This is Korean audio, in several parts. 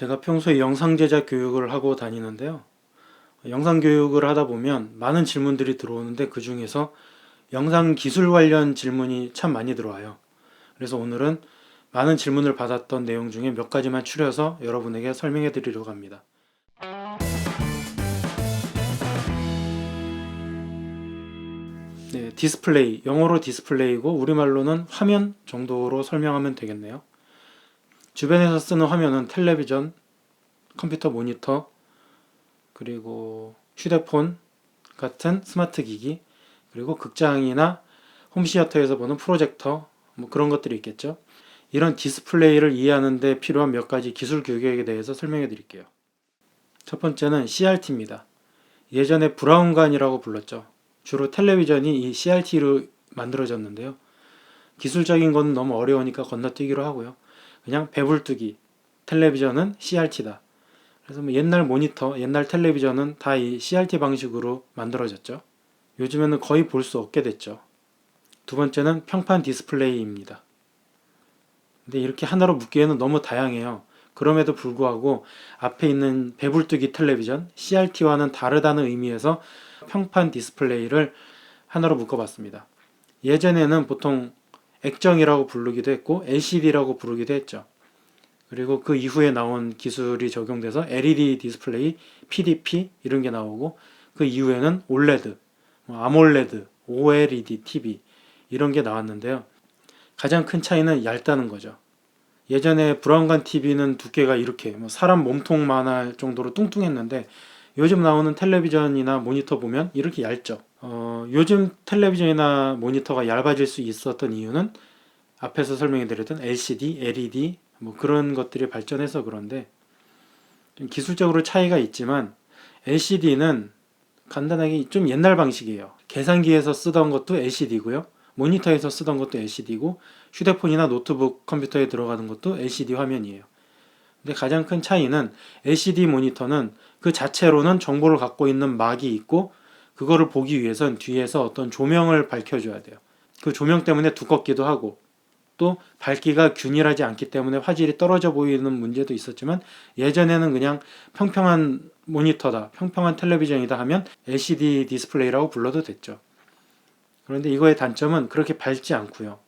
제가 평소에 영상 제작 교육을 하고 다니는데요. 영상 교육을 하다 보면 많은 질문들이 들어오는데 그 중에서 영상 기술 관련 질문이 참 많이 들어와요. 그래서 오늘은 많은 질문을 받았던 내용 중에 몇 가지만 추려서 여러분에게 설명해 드리려고 합니다. 네, 디스플레이, 영어로 디스플레이고 우리말로는 화면 정도로 설명하면 되겠네요. 주변에서 쓰는 화면은 텔레비전, 컴퓨터 모니터, 그리고 휴대폰 같은 스마트 기기, 그리고 극장이나 홈시어터에서 보는 프로젝터, 뭐 그런 것들이 있겠죠. 이런 디스플레이를 이해하는 데 필요한 몇 가지 기술 교육에 대해서 설명해 드릴게요. 첫 번째는 CRT입니다. 예전에 브라운관이라고 불렀죠. 주로 텔레비전이 이 CRT로 만들어졌는데요. 기술적인 건 너무 어려우니까 건너뛰기로 하고요. 그냥 배불뚝이, 텔레비전은 CRT다. 그래서 뭐 옛날 모니터, 옛날 텔레비전은 다 이 CRT 방식으로 만들어졌죠. 요즘에는 거의 볼 수 없게 됐죠. 두 번째는 평판 디스플레이입니다. 근데 이렇게 하나로 묶기에는 너무 다양해요. 그럼에도 불구하고 앞에 있는 배불뚝이 텔레비전, CRT와는 다르다는 의미에서 평판 디스플레이를 하나로 묶어봤습니다. 예전에는 보통 액정이라고 부르기도 했고 LCD라고 부르기도 했죠. 그리고 그 이후에 나온 기술이 적용돼서 LED 디스플레이, PDP 이런 게 나오고 그 이후에는 OLED, 아몰레드, OLED TV 이런 게 나왔는데요. 가장 큰 차이는 얇다는 거죠. 예전에 브라운관 TV는 두께가 이렇게 사람 몸통만 할 정도로 뚱뚱했는데 요즘 나오는 텔레비전이나 모니터 보면 이렇게 얇죠. 요즘 텔레비전이나 모니터가 얇아질 수 있었던 이유는 앞에서 설명해드렸던 LCD, LED 뭐 그런 것들이 발전해서 그런데 기술적으로 차이가 있지만 LCD는 간단하게 좀 옛날 방식이에요. 계산기에서 쓰던 것도 LCD고요. 모니터에서 쓰던 것도 LCD고 휴대폰이나 노트북 컴퓨터에 들어가는 것도 LCD 화면이에요. 근데 가장 큰 차이는 LCD 모니터는 그 자체로는 정보를 갖고 있는 막이 있고 그거를 보기 위해선 뒤에서 어떤 조명을 밝혀줘야 돼요. 그 조명 때문에 두껍기도 하고 또 밝기가 균일하지 않기 때문에 화질이 떨어져 보이는 문제도 있었지만 예전에는 그냥 평평한 모니터다, 평평한 텔레비전이다 하면 LCD 디스플레이라고 불러도 됐죠. 그런데 이거의 단점은 그렇게 밝지 않고요.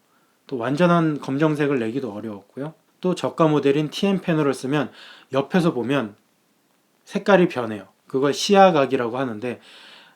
또 완전한 검정색을 내기도 어려웠고요. 또 저가 모델인 TN 패널을 쓰면 옆에서 보면 색깔이 변해요. 그걸 시야각이라고 하는데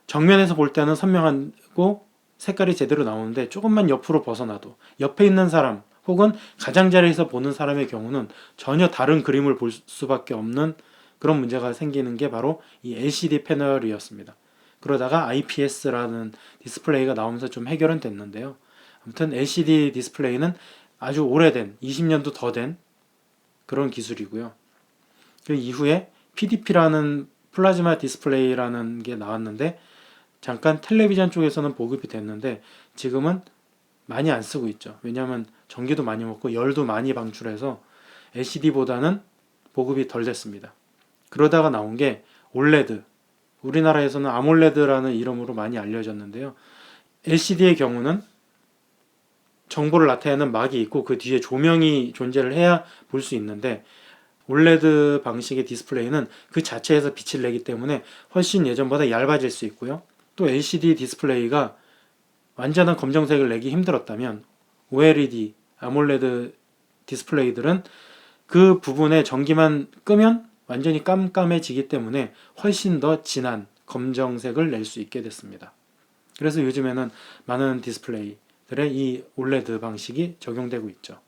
정면에서 볼 때는 선명하고 색깔이 제대로 나오는데 조금만 옆으로 벗어나도 옆에 있는 사람 혹은 가장자리에서 보는 사람의 경우는 전혀 다른 그림을 볼 수밖에 없는 그런 문제가 생기는 게 바로 이 LCD 패널이었습니다. 그러다가 IPS라는 디스플레이가 나오면서 좀 해결은 됐는데요. 아무튼 LCD 디스플레이는 아주 오래된 20년도 더 된 그런 기술이고요. 그 이후에 PDP라는 플라즈마 디스플레이라는 게 나왔는데 잠깐 텔레비전 쪽에서는 보급이 됐는데 지금은 많이 안 쓰고 있죠. 왜냐하면 전기도 많이 먹고 열도 많이 방출해서 LCD보다는 보급이 덜 됐습니다. 그러다가 나온 게 OLED, 우리나라에서는 아몰레드라는 이름으로 많이 알려졌는데요. LCD의 경우는 정보를 나타내는 막이 있고 그 뒤에 조명이 존재를 해야 볼 수 있는데 OLED 방식의 디스플레이는 그 자체에서 빛을 내기 때문에 훨씬 예전보다 얇아질 수 있고요. 또 LCD 디스플레이가 완전한 검정색을 내기 힘들었다면 OLED, 아몰레드 디스플레이들은 그 부분에 전기만 끄면 완전히 깜깜해지기 때문에 훨씬 더 진한 검정색을 낼 수 있게 됐습니다. 그래서 요즘에는 많은 디스플레이들의 이 OLED 방식이 적용되고 있죠.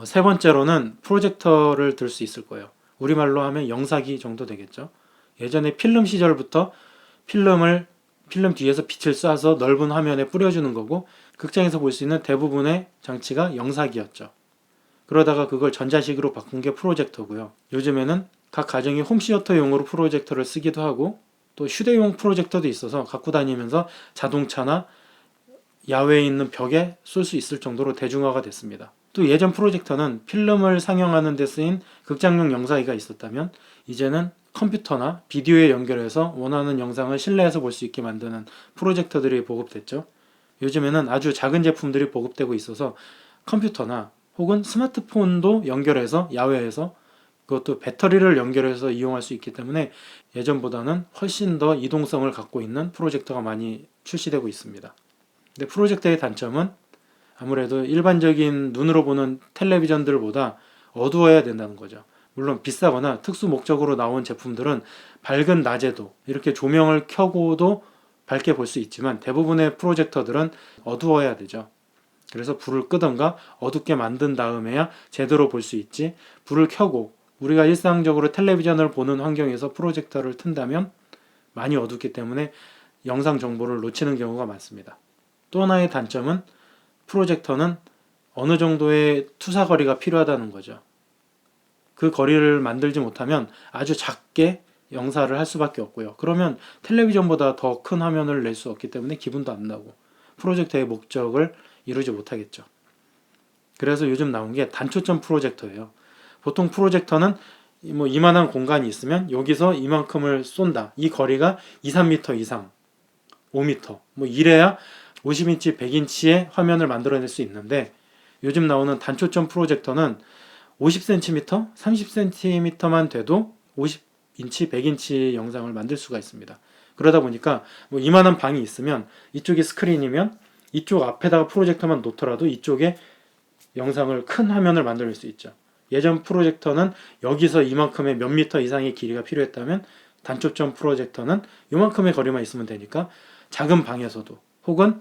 세 번째로는 프로젝터를 들 수 있을 거예요. 우리말로 하면 영사기 정도 되겠죠. 예전에 필름 시절부터 필름 뒤에서 빛을 쏴서 넓은 화면에 뿌려주는 거고 극장에서 볼 수 있는 대부분의 장치가 영사기였죠. 그러다가 그걸 전자식으로 바꾼 게 프로젝터고요. 요즘에는 각 가정이 홈시어터용으로 프로젝터를 쓰기도 하고 또 휴대용 프로젝터도 있어서 갖고 다니면서 자동차나 야외에 있는 벽에 쏠 수 있을 정도로 대중화가 됐습니다. 또 예전 프로젝터는 필름을 상영하는 데 쓰인 극장용 영상기가 있었다면 이제는 컴퓨터나 비디오에 연결해서 원하는 영상을 실내에서 볼 수 있게 만드는 프로젝터들이 보급됐죠. 요즘에는 아주 작은 제품들이 보급되고 있어서 컴퓨터나 혹은 스마트폰도 연결해서 야외에서 그것도 배터리를 연결해서 이용할 수 있기 때문에 예전보다는 훨씬 더 이동성을 갖고 있는 프로젝터가 많이 출시되고 있습니다. 근데 프로젝터의 단점은 아무래도 일반적인 눈으로 보는 텔레비전들보다 어두워야 된다는 거죠. 물론 비싸거나 특수 목적으로 나온 제품들은 밝은 낮에도 이렇게 조명을 켜고도 밝게 볼 수 있지만 대부분의 프로젝터들은 어두워야 되죠. 그래서 불을 끄던가 어둡게 만든 다음에야 제대로 볼 수 있지, 불을 켜고 우리가 일상적으로 텔레비전을 보는 환경에서 프로젝터를 튼다면 많이 어둡기 때문에 영상 정보를 놓치는 경우가 많습니다. 또 하나의 단점은 프로젝터는 어느 정도의 투사거리가 필요하다는 거죠. 그 거리를 만들지 못하면 아주 작게 영사를 할 수밖에 없고요. 그러면 텔레비전보다 더 큰 화면을 낼 수 없기 때문에 기분도 안 나고 프로젝터의 목적을 이루지 못하겠죠. 그래서 요즘 나온 게 단초점 프로젝터예요. 보통 프로젝터는 뭐 이만한 공간이 있으면 여기서 이만큼을 쏜다. 이 거리가 2, 3m 이상, 5m 뭐 이래야 50인치, 100인치의 화면을 만들어낼 수 있는데 요즘 나오는 단초점 프로젝터는 50cm, 30cm만 돼도 50인치, 100인치 영상을 만들 수가 있습니다. 그러다 보니까 뭐 이만한 방이 있으면 이쪽이 스크린이면 이쪽 앞에다가 프로젝터만 놓더라도 이쪽에 영상을 큰 화면을 만들 수 있죠. 예전 프로젝터는 여기서 이만큼의 몇 미터 이상의 길이가 필요했다면 단초점 프로젝터는 이만큼의 거리만 있으면 되니까 작은 방에서도 혹은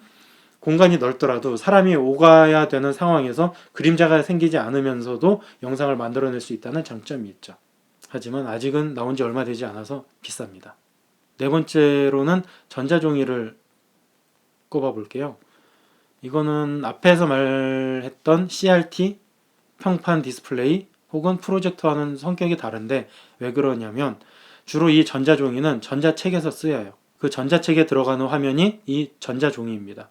공간이 넓더라도 사람이 오가야 되는 상황에서 그림자가 생기지 않으면서도 영상을 만들어낼 수 있다는 장점이 있죠. 하지만 아직은 나온 지 얼마 되지 않아서 비쌉니다. 네 번째로는 전자종이를 꼽아볼게요. 이거는 앞에서 말했던 CRT, 평판 디스플레이 혹은 프로젝터와는 성격이 다른데 왜 그러냐면 주로 이 전자종이는 전자책에서 쓰여요. 그 전자책에 들어가는 화면이 이 전자종이입니다.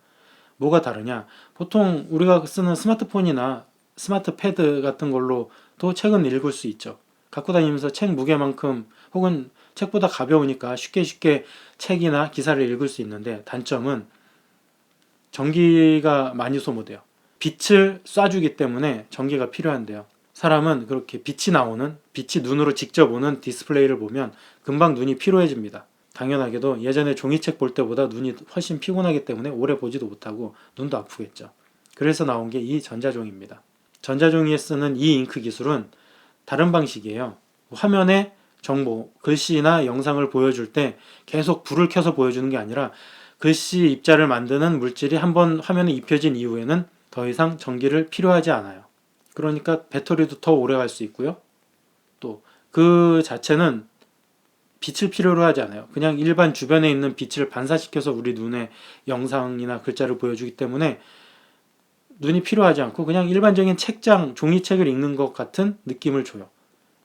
뭐가 다르냐? 보통 우리가 쓰는 스마트폰이나 스마트 패드 같은 걸로도 책은 읽을 수 있죠. 갖고 다니면서 책 무게만큼 혹은 책보다 가벼우니까 쉽게 책이나 기사를 읽을 수 있는데 단점은 전기가 많이 소모돼요. 빛을 쏴주기 때문에 전기가 필요한데요. 사람은 그렇게 빛이 나오는, 빛이 눈으로 직접 오는 디스플레이를 보면 금방 눈이 피로해집니다. 당연하게도 예전에 종이책 볼 때보다 눈이 훨씬 피곤하기 때문에 오래 보지도 못하고 눈도 아프겠죠. 그래서 나온 게 이 전자종이입니다. 전자종이에 쓰는 이 잉크 기술은 다른 방식이에요. 화면에 정보, 글씨나 영상을 보여줄 때 계속 불을 켜서 보여주는 게 아니라 글씨 입자를 만드는 물질이 한번 화면에 입혀진 이후에는 더 이상 전기를 필요하지 않아요. 그러니까 배터리도 더 오래 갈 수 있고요. 또 그 자체는 빛을 필요로 하지 않아요. 그냥 일반 주변에 있는 빛을 반사시켜서 우리 눈에 영상이나 글자를 보여주기 때문에 눈이 필요하지 않고 그냥 일반적인 책장, 종이책을 읽는 것 같은 느낌을 줘요.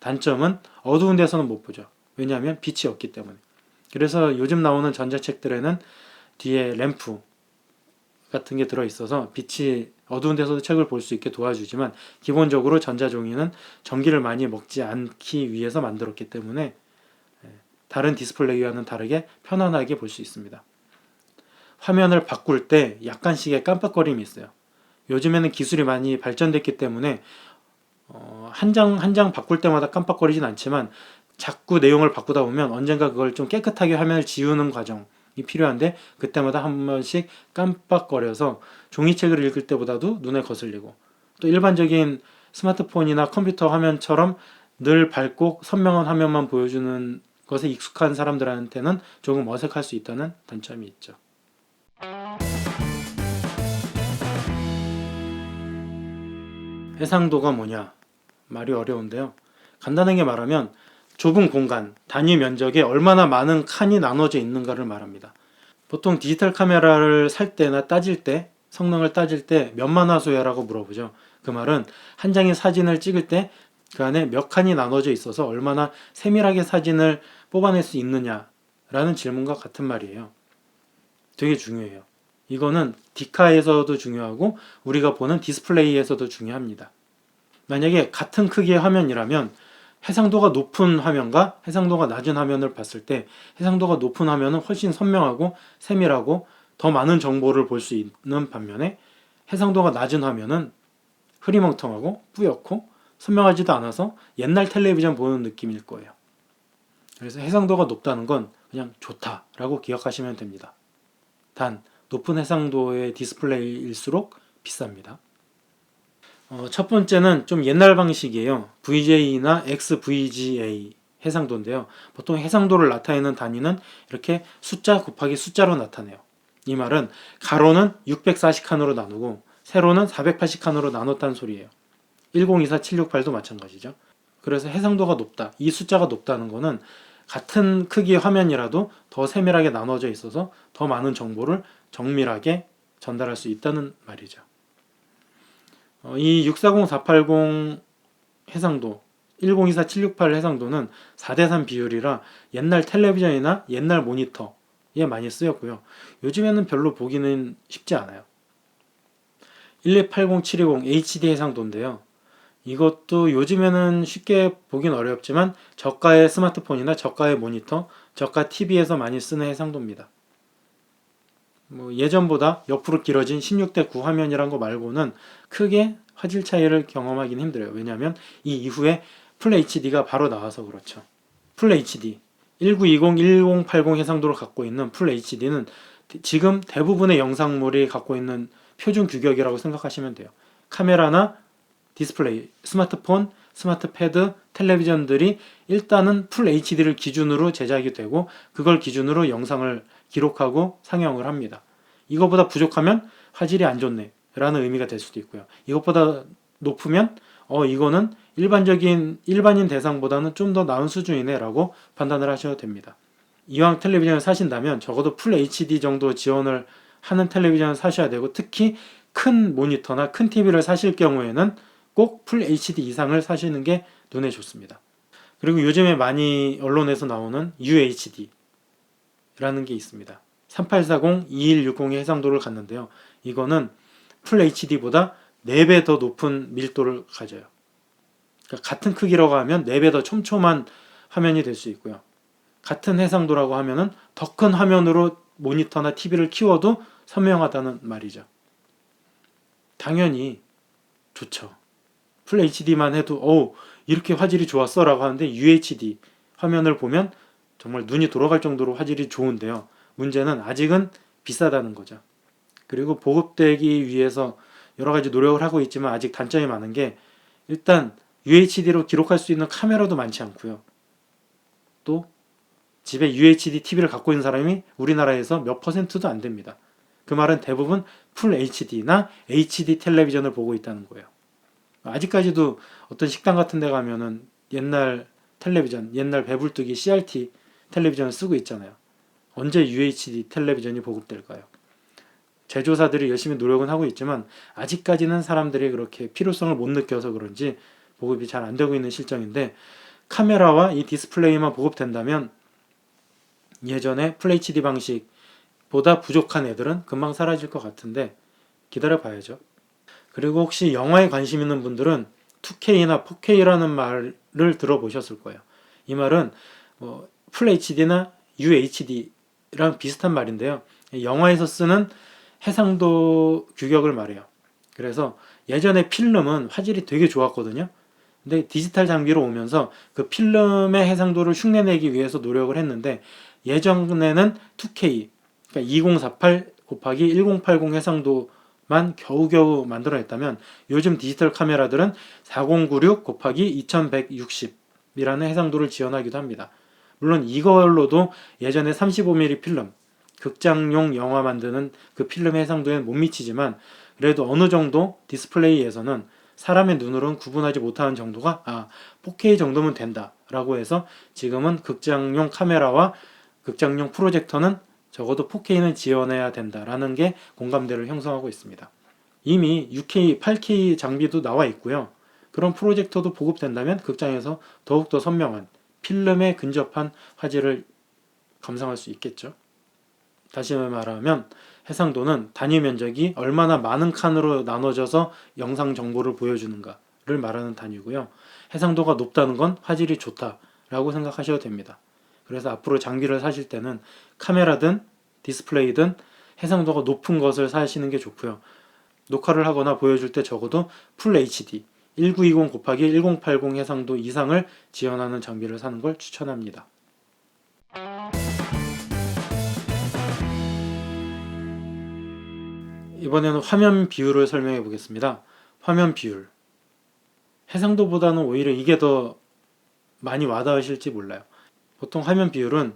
단점은 어두운 데서는 못 보죠. 왜냐하면 빛이 없기 때문에. 그래서 요즘 나오는 전자책들에는 뒤에 램프 같은 게 들어있어서 빛이 어두운 데서도 책을 볼 수 있게 도와주지만 기본적으로 전자종이는 전기를 많이 먹지 않기 위해서 만들었기 때문에 다른 디스플레이와는 다르게 편안하게 볼 수 있습니다. 화면을 바꿀 때 약간씩의 깜빡거림이 있어요. 요즘에는 기술이 많이 발전됐기 때문에 한 장 바꿀 때마다 깜빡거리진 않지만 자꾸 내용을 바꾸다 보면 언젠가 그걸 좀 깨끗하게 화면을 지우는 과정이 필요한데 그때마다 한 번씩 깜빡거려서 종이책을 읽을 때보다도 눈에 거슬리고 또 일반적인 스마트폰이나 컴퓨터 화면처럼 늘 밝고 선명한 화면만 보여주는 것에 익숙한 사람들한테는 조금 어색할 수 있다는 단점이 있죠. 해상도가 뭐냐? 말이 어려운데요. 간단하게 말하면 좁은 공간, 단위 면적에 얼마나 많은 칸이 나눠져 있는가를 말합니다. 보통 디지털 카메라를 살 때나 따질 때, 성능을 따질 때 몇만 화소야라고 물어보죠. 그 말은 한 장의 사진을 찍을 때 그 안에 몇 칸이 나눠져 있어서 얼마나 세밀하게 사진을 뽑아낼 수 있느냐라는 질문과 같은 말이에요. 되게 중요해요. 이거는 디카에서도 중요하고 우리가 보는 디스플레이에서도 중요합니다. 만약에 같은 크기의 화면이라면 해상도가 높은 화면과 해상도가 낮은 화면을 봤을 때 해상도가 높은 화면은 훨씬 선명하고 세밀하고 더 많은 정보를 볼 수 있는 반면에 해상도가 낮은 화면은 흐리멍텅하고 뿌옇고 선명하지도 않아서 옛날 텔레비전 보는 느낌일 거예요. 그래서 해상도가 높다는 건 그냥 좋다라고 기억하시면 됩니다. 단 높은 해상도의 디스플레이일수록 비쌉니다. 첫 번째는 좀 옛날 방식이에요. VJ나 XVGA 해상도인데요. 보통 해상도를 나타내는 단위는 이렇게 숫자 곱하기 숫자로 나타내요. 이 말은 가로는 640칸으로 나누고 세로는 480칸으로 나눴다는 소리예요. 1024, 768도 마찬가지죠. 그래서 해상도가 높다, 이 숫자가 높다는 거는 같은 크기의 화면이라도 더 세밀하게 나눠져 있어서 더 많은 정보를 정밀하게 전달할 수 있다는 말이죠. 이 640, 480 해상도, 1024, 768 해상도는 4대3 비율이라 옛날 텔레비전이나 옛날 모니터에 많이 쓰였고요. 요즘에는 별로 보기는 쉽지 않아요. 1280, 720 HD 해상도인데요. 이것도 요즘에는 쉽게 보긴 어렵지만 저가의 스마트폰이나 저가의 모니터, 저가 TV에서 많이 쓰는 해상도입니다. 예전보다 옆으로 길어진 16:9 화면이란 거 말고는 크게 화질 차이를 경험하기는 힘들어요. 왜냐하면 이 이후에 FHD가 바로 나와서 그렇죠. FHD 1920, 1080 해상도를 갖고 있는 FHD는 지금 대부분의 영상물이 갖고 있는 표준 규격이라고 생각하시면 돼요. 카메라나 디스플레이, 스마트폰, 스마트패드, 텔레비전들이 일단은 FHD를 기준으로 제작이 되고 그걸 기준으로 영상을 기록하고 상영을 합니다. 이거보다 부족하면 화질이 안 좋네 라는 의미가 될 수도 있고요. 이것보다 높으면 이거는 일반인 대상보다는 좀 더 나은 수준이네 라고 판단을 하셔도 됩니다. 이왕 텔레비전을 사신다면 적어도 FHD 정도 지원을 하는 텔레비전을 사셔야 되고, 특히 큰 모니터나 큰 TV를 사실 경우에는 꼭 FHD 이상을 사시는 게 눈에 좋습니다. 그리고 요즘에 많이 언론에서 나오는 UHD라는 게 있습니다. 3840, 2160의 해상도를 갖는데요. 이거는 FHD보다 4배 더 높은 밀도를 가져요. 그러니까 같은 크기라고 하면 4배 더 촘촘한 화면이 될 수 있고요. 같은 해상도라고 하면은 더 큰 화면으로 모니터나 TV를 키워도 선명하다는 말이죠. 당연히 좋죠. FHD만 해도 이렇게 화질이 좋았어 라고 하는데 UHD 화면을 보면 정말 눈이 돌아갈 정도로 화질이 좋은데요. 문제는 아직은 비싸다는 거죠. 그리고 보급되기 위해서 여러 가지 노력을 하고 있지만 아직 단점이 많은 게, 일단 UHD로 기록할 수 있는 카메라도 많지 않고요. 또 집에 UHD TV를 갖고 있는 사람이 우리나라에서 몇 %도 안 됩니다. 그 말은 대부분 FHD나 HD 텔레비전을 보고 있다는 거예요. 아직까지도 어떤 식당 같은 데 가면은 옛날 텔레비전, 옛날 배불뚝이 CRT 텔레비전을 쓰고 있잖아요. 언제 UHD 텔레비전이 보급될까요? 제조사들이 열심히 노력은 하고 있지만 아직까지는 사람들이 그렇게 필요성을 못 느껴서 그런지 보급이 잘 안 되고 있는 실정인데, 카메라와 이 디스플레이만 보급된다면 예전에 FHD 방식보다 부족한 애들은 금방 사라질 것 같은데 기다려 봐야죠. 그리고 혹시 영화에 관심 있는 분들은 2K나 4K라는 말을 들어보셨을 거예요. 이 말은 FHD나 UHD랑 비슷한 말인데요. 영화에서 쓰는 해상도 규격을 말해요. 그래서 예전에 필름은 화질이 되게 좋았거든요. 근데 디지털 장비로 오면서 그 필름의 해상도를 흉내내기 위해서 노력을 했는데, 예전에는 2K, 그러니까 2048 곱하기 1080 해상도만 겨우겨우 만들어냈다면 요즘 디지털 카메라들은 4096 곱하기 2160이라는 해상도를 지원하기도 합니다. 물론 이걸로도 예전에 35mm 필름, 극장용 영화 만드는 그 필름 해상도에는 못 미치지만 그래도 어느 정도 디스플레이에서는 사람의 눈으로는 구분하지 못하는 정도가 4K 정도면 된다 라고 해서 지금은 극장용 카메라와 극장용 프로젝터는 적어도 4K는 지원해야 된다라는 게 공감대를 형성하고 있습니다. 이미 6K, 8K 장비도 나와 있고요. 그런 프로젝터도 보급된다면 극장에서 더욱더 선명한 필름에 근접한 화질을 감상할 수 있겠죠. 다시 말하면 해상도는 단위 면적이 얼마나 많은 칸으로 나눠져서 영상 정보를 보여주는가를 말하는 단위고요. 해상도가 높다는 건 화질이 좋다라고 생각하셔도 됩니다. 그래서 앞으로 장비를 사실 때는 카메라든 디스플레이든 해상도가 높은 것을 사시는 게 좋고요. 녹화를 하거나 보여줄 때 적어도 FHD, 1920 곱하기 1080 해상도 이상을 지원하는 장비를 사는 걸 추천합니다. 이번에는 화면 비율을 설명해 보겠습니다. 화면 비율. 해상도보다는 오히려 이게 더 많이 와닿으실지 몰라요. 보통 화면 비율은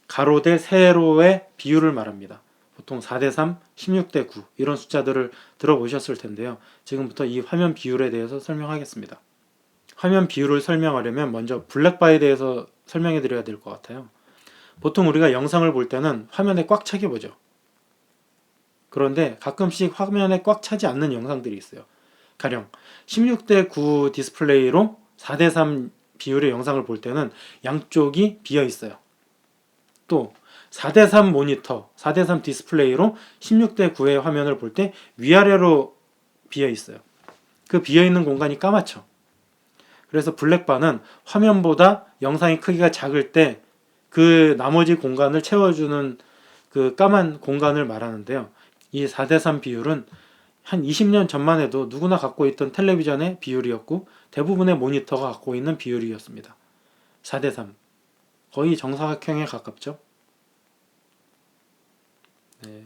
가로 대 세로의 비율을 말합니다. 보통 4대3, 16대9 이런 숫자들을 들어보셨을 텐데요. 지금부터 이 화면 비율에 대해서 설명하겠습니다. 화면 비율을 설명하려면 먼저 블랙바에 대해서 설명해 드려야 될 것 같아요. 보통 우리가 영상을 볼 때는 화면에 꽉 차게 보죠. 그런데 가끔씩 화면에 꽉 차지 않는 영상들이 있어요. 가령 16대9 디스플레이로 4대3 비율의 영상을 볼 때는 양쪽이 비어 있어요. 또 4대3 모니터, 4대3 디스플레이로 16대9의 화면을 볼 때 위아래로 비어 있어요. 그 비어 있는 공간이 까맣죠. 그래서 블랙바는 화면보다 영상의 크기가 작을 때 그 나머지 공간을 채워주는 그 까만 공간을 말하는데요. 이 4대3 비율은 한 20년 전만 해도 누구나 갖고 있던 텔레비전의 비율이었고 대부분의 모니터가 갖고 있는 비율이었습니다. 4대3. 거의 정사각형에 가깝죠. 네.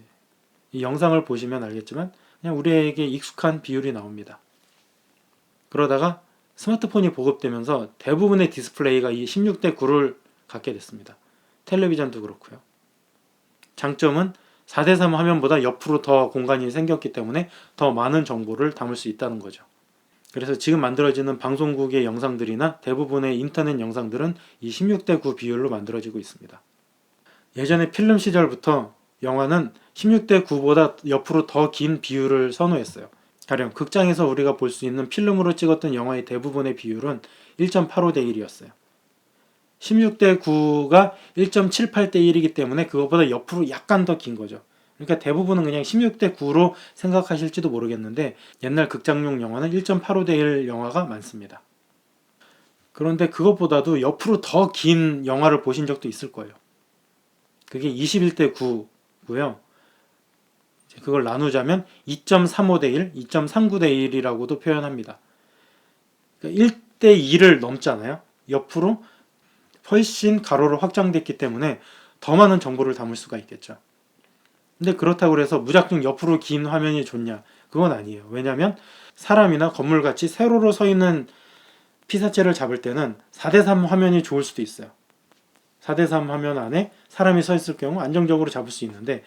이 영상을 보시면 알겠지만 그냥 우리에게 익숙한 비율이 나옵니다. 그러다가 스마트폰이 보급되면서 대부분의 디스플레이가 이 16대9를 갖게 됐습니다. 텔레비전도 그렇고요. 장점은 4대3 화면보다 옆으로 더 공간이 생겼기 때문에 더 많은 정보를 담을 수 있다는 거죠. 그래서 지금 만들어지는 방송국의 영상들이나 대부분의 인터넷 영상들은 이 16대9 비율로 만들어지고 있습니다. 예전에 필름 시절부터 영화는 16대9보다 옆으로 더 긴 비율을 선호했어요. 가령 극장에서 우리가 볼 수 있는 필름으로 찍었던 영화의 대부분의 비율은 1.85대 1이었어요. 16대9가 1.78대 1이기 때문에 그것보다 옆으로 약간 더 긴 거죠. 그러니까 대부분은 그냥 16대9로 생각하실지도 모르겠는데 옛날 극장용 영화는 1.85대 1 영화가 많습니다. 그런데 그것보다도 옆으로 더 긴 영화를 보신 적도 있을 거예요. 그게 21대9고요. 그걸 나누자면 2.35대 1, 2.39대 1이라고도 표현합니다. 그러니까 1대 2를 넘잖아요. 옆으로 훨씬 가로로 확장됐기 때문에 더 많은 정보를 담을 수가 있겠죠. 근데 그렇다고 해서 무작정 옆으로 긴 화면이 좋냐? 그건 아니에요. 왜냐하면 사람이나 건물같이 세로로 서 있는 피사체를 잡을 때는 4대3 화면이 좋을 수도 있어요. 4대3 화면 안에 사람이 서 있을 경우 안정적으로 잡을 수 있는데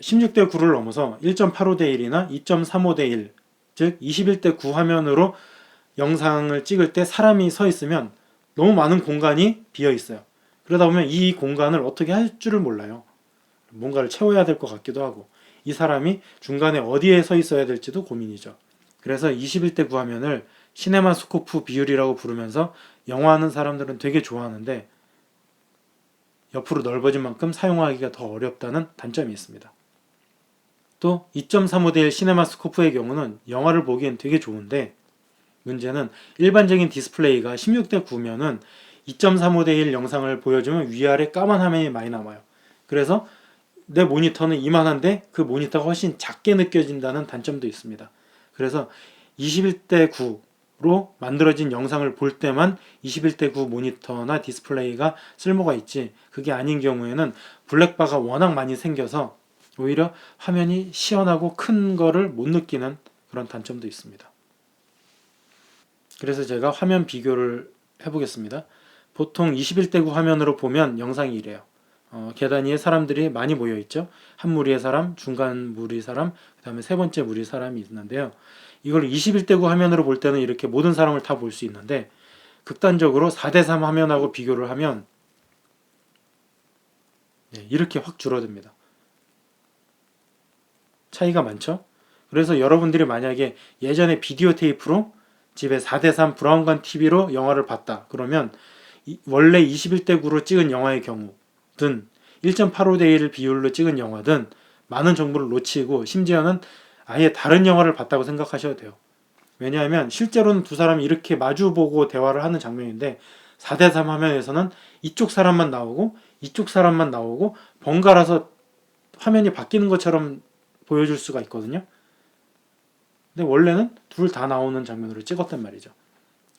16대9를 넘어서 1.85대 1이나 2.35대 1, 즉 21대9 화면으로 영상을 찍을 때 사람이 서 있으면 너무 많은 공간이 비어 있어요. 그러다 보면 이 공간을 어떻게 할 줄을 몰라요. 뭔가를 채워야 될 것 같기도 하고 이 사람이 중간에 어디에 서 있어야 될지도 고민이죠. 그래서 21대9 화면을 시네마스코프 비율이라고 부르면서 영화하는 사람들은 되게 좋아하는데 옆으로 넓어진 만큼 사용하기가 더 어렵다는 단점이 있습니다. 또 2.35대 1 시네마스코프의 경우는 영화를 보기엔 되게 좋은데 문제는 일반적인 디스플레이가 16대9면은 2.35대 1 영상을 보여주면 위아래 까만 화면이 많이 남아요. 그래서 내 모니터는 이만한데 그 모니터가 훨씬 작게 느껴진다는 단점도 있습니다. 그래서 21대9로 만들어진 영상을 볼 때만 21대9 모니터나 디스플레이가 쓸모가 있지 그게 아닌 경우에는 블랙바가 워낙 많이 생겨서 오히려 화면이 시원하고 큰 거를 못 느끼는 그런 단점도 있습니다. 그래서 제가 화면 비교를 해보겠습니다. 보통 21대9 화면으로 보면 영상이 이래요. 계단 위에 사람들이 많이 모여있죠. 한 무리의 사람, 중간 무리 사람, 그 다음에 세 번째 무리 사람이 있는데요. 이걸 21대9 화면으로 볼 때는 이렇게 모든 사람을 다 볼 수 있는데 극단적으로 4대3 화면하고 비교를 하면 이렇게 확 줄어듭니다. 차이가 많죠? 그래서 여러분들이 만약에 예전에 비디오 테이프로 집에 4대3 브라운관 TV로 영화를 봤다. 그러면 원래 21대9로 찍은 영화의 경우든 1.85대 1 비율로 찍은 영화든 많은 정보를 놓치고 심지어는 아예 다른 영화를 봤다고 생각하셔도 돼요. 왜냐하면 실제로는 두 사람이 이렇게 마주보고 대화를 하는 장면인데 4대3 화면에서는 이쪽 사람만 나오고 이쪽 사람만 나오고 번갈아서 화면이 바뀌는 것처럼 보여줄 수가 있거든요. 근데 원래는 둘 다 나오는 장면으로 찍었단 말이죠.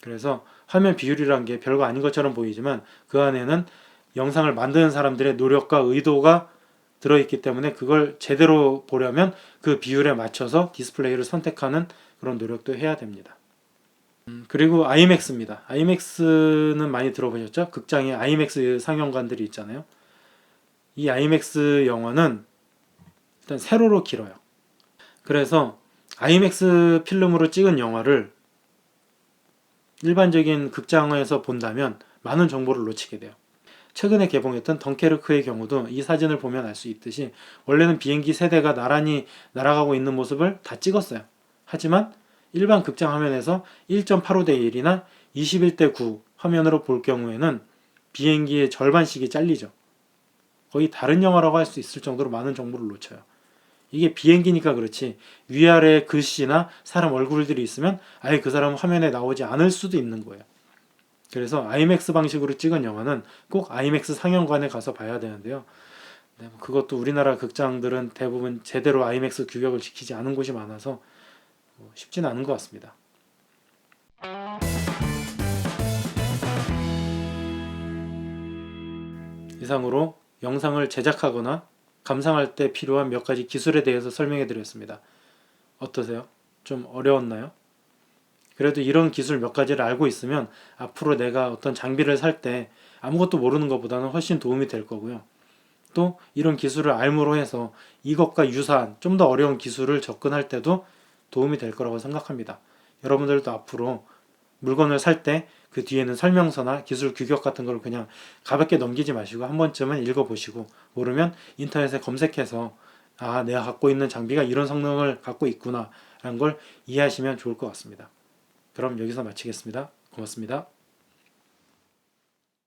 그래서 화면 비율이란 게 별거 아닌 것처럼 보이지만 그 안에는 영상을 만드는 사람들의 노력과 의도가 들어있기 때문에 그걸 제대로 보려면 그 비율에 맞춰서 디스플레이를 선택하는 그런 노력도 해야 됩니다. 그리고 IMAX입니다. IMAX는 많이 들어보셨죠? 극장에 IMAX 상영관들이 있잖아요. 이 IMAX 영화는 일단 세로로 길어요. 그래서 IMAX 필름으로 찍은 영화를 일반적인 극장에서 본다면 많은 정보를 놓치게 돼요. 최근에 개봉했던 덩케르크의 경우도 이 사진을 보면 알 수 있듯이 원래는 비행기 세대가 나란히 날아가고 있는 모습을 다 찍었어요. 하지만 일반 극장 화면에서 1.85대 1이나 21대 9 화면으로 볼 경우에는 비행기의 절반씩이 잘리죠. 거의 다른 영화라고 할 수 있을 정도로 많은 정보를 놓쳐요. 이게 비행기니까 그렇지 위아래 글씨나 사람 얼굴들이 있으면 아예 그 사람은 화면에 나오지 않을 수도 있는 거예요. 그래서 IMAX 방식으로 찍은 영화는 꼭 IMAX 상영관에 가서 봐야 되는데요. 네, 그것도 우리나라 극장들은 대부분 제대로 IMAX 규격을 지키지 않은 곳이 많아서 쉽지는 않은 것 같습니다. 이상으로 영상을 제작하거나 감상할 때 필요한 몇 가지 기술에 대해서 설명해 드렸습니다. 어떠세요? 좀 어려웠나요? 그래도 이런 기술 몇 가지를 알고 있으면 앞으로 내가 어떤 장비를 살 때 아무것도 모르는 것보다는 훨씬 도움이 될 거고요. 또 이런 기술을 알므로 해서 이것과 유사한 좀 더 어려운 기술을 접근할 때도 도움이 될 거라고 생각합니다. 여러분들도 앞으로 물건을 살 때 그 뒤에는 설명서나 기술 규격 같은 걸 그냥 가볍게 넘기지 마시고 한 번쯤은 읽어보시고 모르면 인터넷에 검색해서 아, 내가 갖고 있는 장비가 이런 성능을 갖고 있구나 라는 걸 이해하시면 좋을 것 같습니다. 그럼 여기서 마치겠습니다. 고맙습니다.